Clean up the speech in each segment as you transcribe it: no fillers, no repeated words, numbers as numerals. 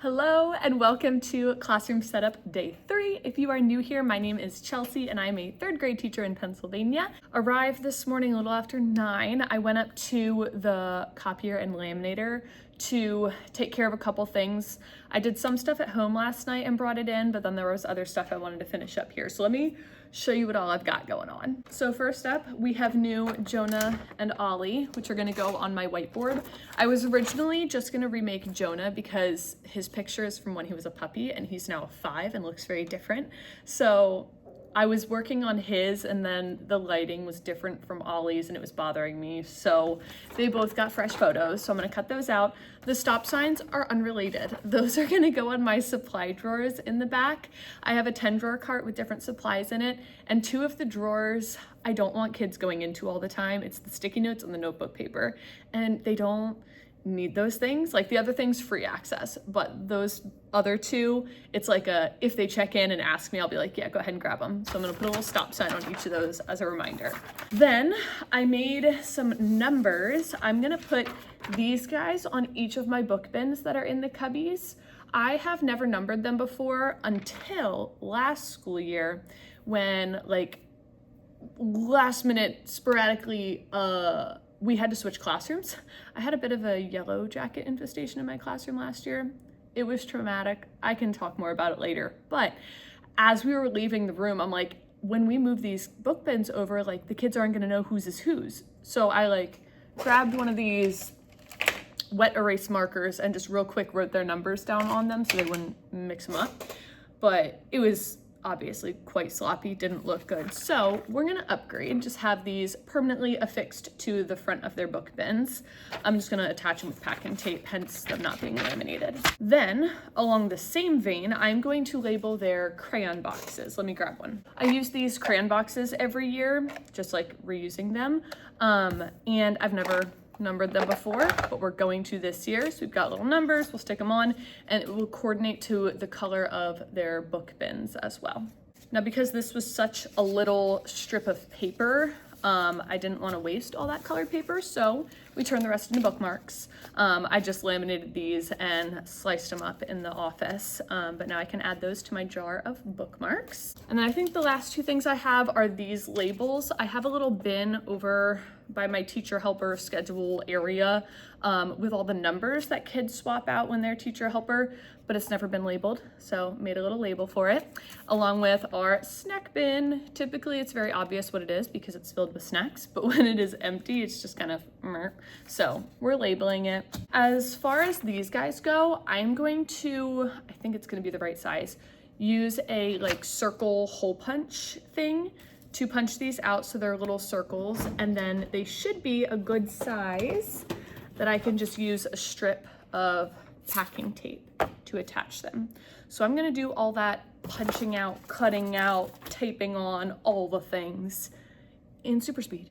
Hello and welcome to Classroom Setup Day 3. If you are new here, my name is Chelsea and I'm a third grade teacher in Pennsylvania. Arrived this morning a little after 9. I went up to the copier and laminator to take care of a couple things. I did some stuff at home last night and brought it in, but then there was other stuff I wanted to finish up here. So let me show you what all I've got going on. So first up, we have new Jonah and Ollie, which are gonna go on my whiteboard. I was originally just gonna remake Jonah because his picture is from when he was a puppy and he's now 5 and looks very different. So I was working on his and then the lighting was different from Ollie's and it was bothering me. So they both got fresh photos. So I'm gonna cut those out. The stop signs are unrelated. Those are gonna go on my supply drawers in the back. I have a 10-drawer cart with different supplies in it. And 2 of the drawers I don't want kids going into all the time. It's the sticky notes and the notebook paper. And they don't need those things. Like the other things, free access, but those other 2, it's like if they check in and ask me, I'll be like, yeah, go ahead and grab them. So I'm gonna put a little stop sign on each of those as a reminder. Then I made some numbers. I'm gonna put these guys on each of my book bins that are in the cubbies. I have never numbered them before until last school year when last minute sporadically, we had to switch classrooms. I had a bit of a yellow jacket infestation in my classroom last year. It was traumatic. I can talk more about it later. But as we were leaving the room, I'm like, when we move these book bins over, the kids aren't gonna know whose is whose. So I grabbed one of these wet erase markers and just real quick wrote their numbers down on them so they wouldn't mix them up. But it was obviously quite sloppy, didn't look good. So we're gonna upgrade, just have these permanently affixed to the front of their book bins. I'm just gonna attach them with packing tape, hence them not being laminated. Then, along the same vein, I'm going to label their crayon boxes. Let me grab one. I use these crayon boxes every year, just reusing them. And I've never numbered them before, but we're going to this year. So we've got little numbers, we'll stick them on, and it will coordinate to the color of their book bins as well. Now, because this was such a little strip of paper, I didn't want to waste all that colored paper, so we turned the rest into bookmarks. I just laminated these and sliced them up in the office, but now I can add those to my jar of bookmarks. And then I think the last 2 things I have are these labels. I have a little bin over by my teacher helper schedule area with all the numbers that kids swap out when they're teacher helper, but it's never been labeled, so made a little label for it, along with our snack bin. Typically it's very obvious what it is because it's filled with snacks, but when it is empty, it's just kind of meh. So we're labeling it. As far as these guys go, I'm going to, I think it's gonna be the right size, use a circle hole punch thing to punch these out so they're little circles, and then they should be a good size that I can just use a strip of packing tape to attach them. So I'm gonna do all that punching out, cutting out, taping on, all the things in super speed.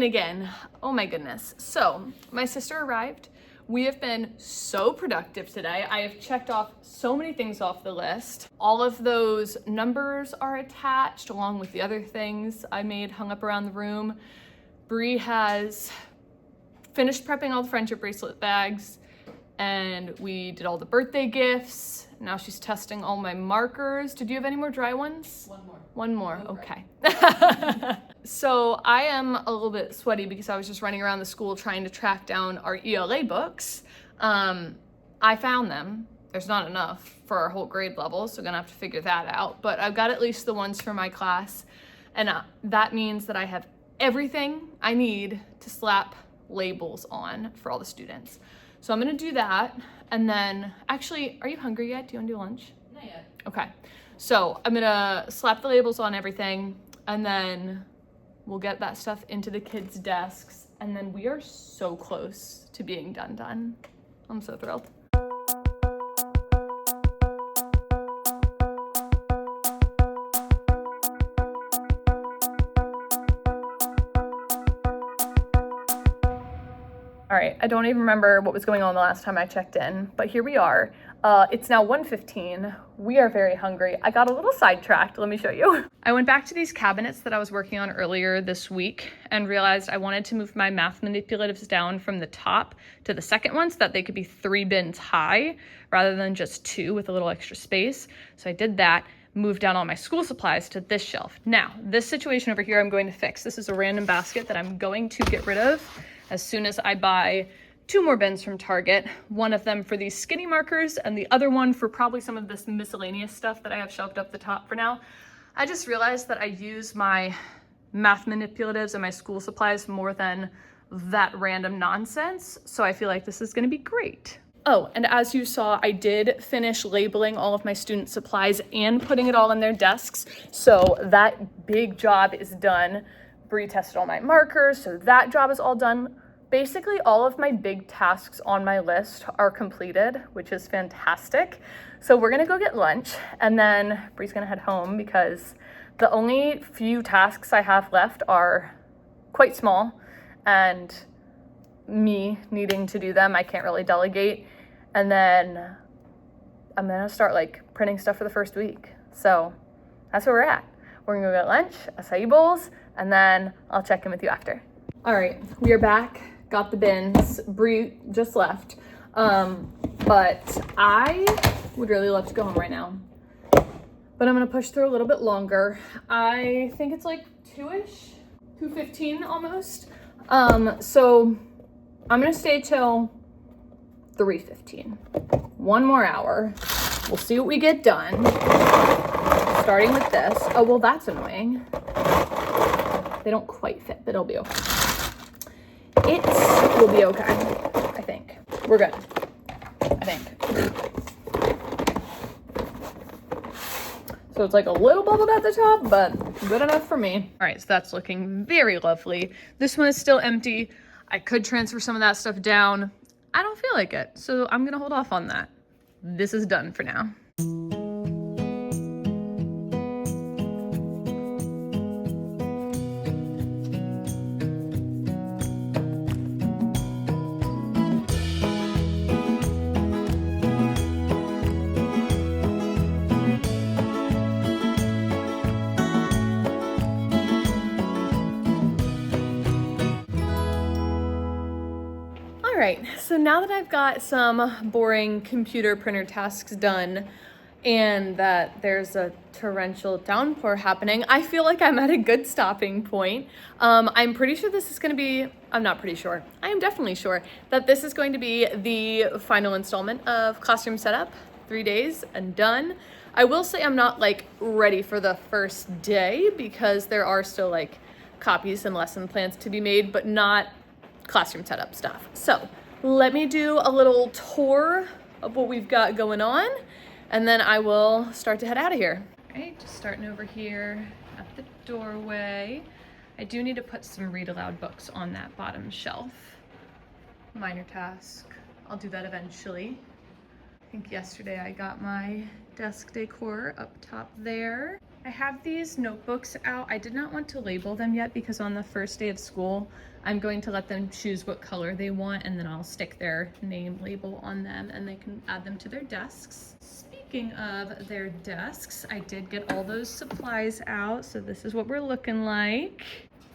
again. Oh my goodness. So my sister arrived. We have been so productive today. I have checked off so many things off the list. All of those numbers are attached along with the other things I made hung up around the room. Bree has finished prepping all the friendship bracelet bags, and we did all the birthday gifts. Now she's testing all my markers. Did you have any more dry ones? One more, okay. So I am a little bit sweaty because I was just running around the school trying to track down our ELA books. I found them. There's not enough for our whole grade level, so I'm gonna have to figure that out. But I've got at least the ones for my class, and that means that I have everything I need to slap labels on for all the students. So I'm gonna do that, and then, actually, are you hungry yet? Do you wanna do lunch? Not yet. Okay, so I'm gonna slap the labels on everything, and then we'll get that stuff into the kids' desks, and then we are so close to being done. I'm so thrilled. All right, I don't even remember what was going on the last time I checked in, but here we are. It's now 1:15. We are very hungry. I got a little sidetracked. Let me show you. I went back to these cabinets that I was working on earlier this week and realized I wanted to move my math manipulatives down from the top to the second one so that they could be 3 bins high rather than just 2 with a little extra space. So I did that, moved down all my school supplies to this shelf. Now, this situation over here I'm going to fix. This is a random basket that I'm going to get rid of as soon as I buy 2 more bins from Target, one of them for these skinny markers and the other one for probably some of this miscellaneous stuff that I have shelved up the top for now. I just realized that I use my math manipulatives and my school supplies more than that random nonsense, so I feel like this is gonna be great. Oh, and as you saw, I did finish labeling all of my student supplies and putting it all in their desks, so that big job is done. Bree tested all my markers, so that job is all done. Basically, all of my big tasks on my list are completed, which is fantastic. So we're gonna go get lunch, and then Bree's gonna head home because the only few tasks I have left are quite small, and me needing to do them, I can't really delegate. And then I'm gonna start like printing stuff for the first week. So that's where we're at. We're gonna go get lunch, acai bowls, and then I'll check in with you after. All right, we are back, got the bins. Bree just left, but I would really love to go home right now. But I'm gonna push through a little bit longer. I think it's like 2-ish, 2:15 almost. So I'm gonna stay till 3:15. 1 more hour. We'll see what we get done. Starting with this. Oh, well, that's annoying. They don't quite fit, but it'll be okay. It will be okay, I think. We're good, I think. So it's like a little bubbled at the top, but good enough for me. All right, so that's looking very lovely. This one is still empty. I could transfer some of that stuff down. I don't feel like it, so I'm gonna hold off on that. This is done for now. All right, so now that I've got some boring computer printer tasks done and that there's a torrential downpour happening, I feel like I'm at a good stopping point. I'm pretty sure this is gonna be, I'm not pretty sure, I am definitely sure that this is going to be the final installment of Classroom Setup, 3 days and done. I will say I'm not like ready for the first day because there are still like copies and lesson plans to be made, but not classroom setup stuff. So let me do a little tour of what we've got going on, and then I will start to head out of here. All right, just starting over here at the doorway. I do need to put some read aloud books on that bottom shelf. Minor task, I'll do that eventually. I think yesterday I got my desk decor up top there. I have these notebooks out. I did not want to label them yet because on the first day of school, I'm going to let them choose what color they want, and then I'll stick their name label on them and they can add them to their desks. Speaking of their desks, I did get all those supplies out, so this is what we're looking like.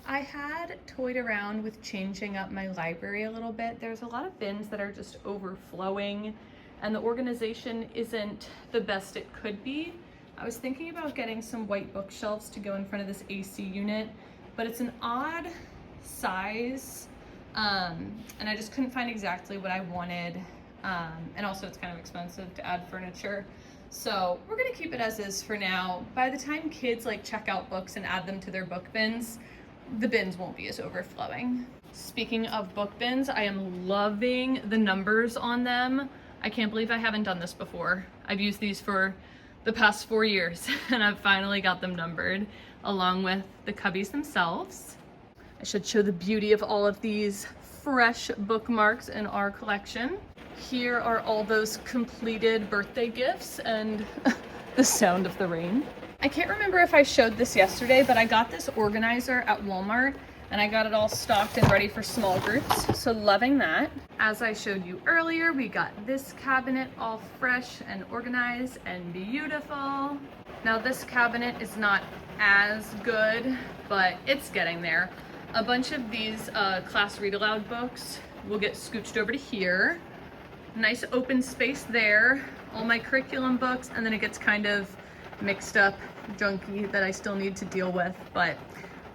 I had toyed around with changing up my library a little bit. There's a lot of bins that are just overflowing and the organization isn't the best it could be. I was thinking about getting some white bookshelves to go in front of this AC unit, but it's an odd size, and I just couldn't find exactly what I wanted. And also it's kind of expensive to add furniture. So we're gonna keep it as is for now. By the time kids like check out books and add them to their book bins, the bins won't be as overflowing. Speaking of book bins, I am loving the numbers on them. I can't believe I haven't done this before. I've used these for the past 4 years and I've finally got them numbered along with the cubbies themselves. I should show the beauty of all of these fresh bookmarks in our collection. Here are all those completed birthday gifts and the sound of the rain. I can't remember if I showed this yesterday, but I got this organizer at Walmart and I got it all stocked and ready for small groups, so loving that. As I showed you earlier, we got this cabinet all fresh and organized and beautiful. Now this cabinet is not as good, but it's getting there. A bunch of these class read aloud books will get scooched over to here. Nice open space there, all my curriculum books, and then it gets kind of mixed up, junky that I still need to deal with, but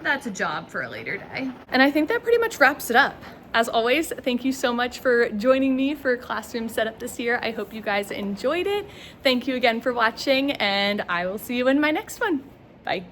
that's a job for a later day. And I think that pretty much wraps it up. As always, thank you so much for joining me for classroom setup this year. I hope you guys enjoyed it. Thank you again for watching, and I will see you in my next one. Bye.